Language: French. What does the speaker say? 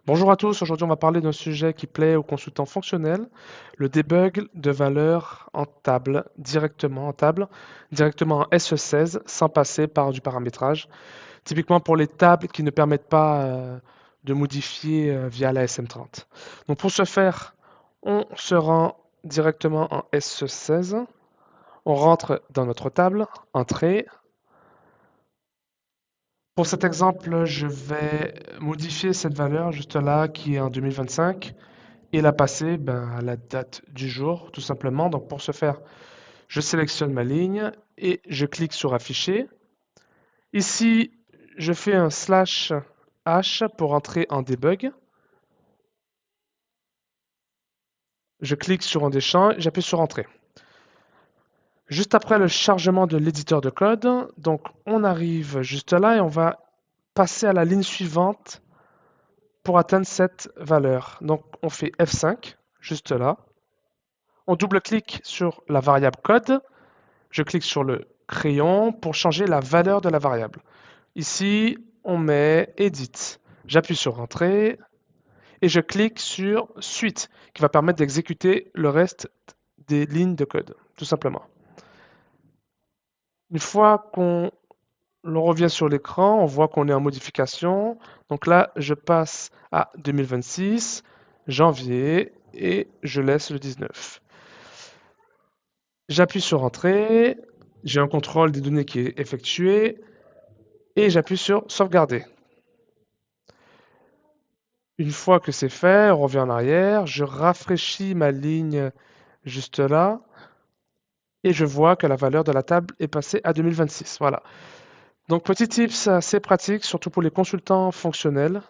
Bonjour à tous, aujourd'hui on va parler d'un sujet qui plaît aux consultants fonctionnels, le debug de valeurs directement en SE16 sans passer par du paramétrage, typiquement pour les tables qui ne permettent pas de modifier via la SM30. Donc pour ce faire, on se rend directement en SE16, on rentre dans notre table, entrée. Pour cet exemple, je vais modifier cette valeur juste là qui est en 2025 et la passer à la date du jour, tout simplement. Donc pour ce faire, je sélectionne ma ligne et je clique sur afficher. Ici, je fais un /h pour entrer en debug. Je clique sur un des champs et j'appuie sur entrée. Juste après le chargement de l'éditeur de code, donc on arrive juste là et on va passer à la ligne suivante pour atteindre cette valeur. Donc on fait F5, juste là. On double-clique sur la variable code. Je clique sur le crayon pour changer la valeur de la variable. Ici, on met Edit. J'appuie sur Entrée et je clique sur Suite, qui va permettre d'exécuter le reste des lignes de code, tout simplement. Une fois qu'on revient sur l'écran, on voit qu'on est en modification. Donc là, je passe à 2026, janvier, et je laisse le 19. J'appuie sur Entrée, j'ai un contrôle des données qui est effectué, et j'appuie sur Sauvegarder. Une fois que c'est fait, on revient en arrière, je rafraîchis ma ligne juste là, et je vois que la valeur de la table est passée à 2026. Voilà. Donc petit tips assez pratique, surtout pour les consultants fonctionnels.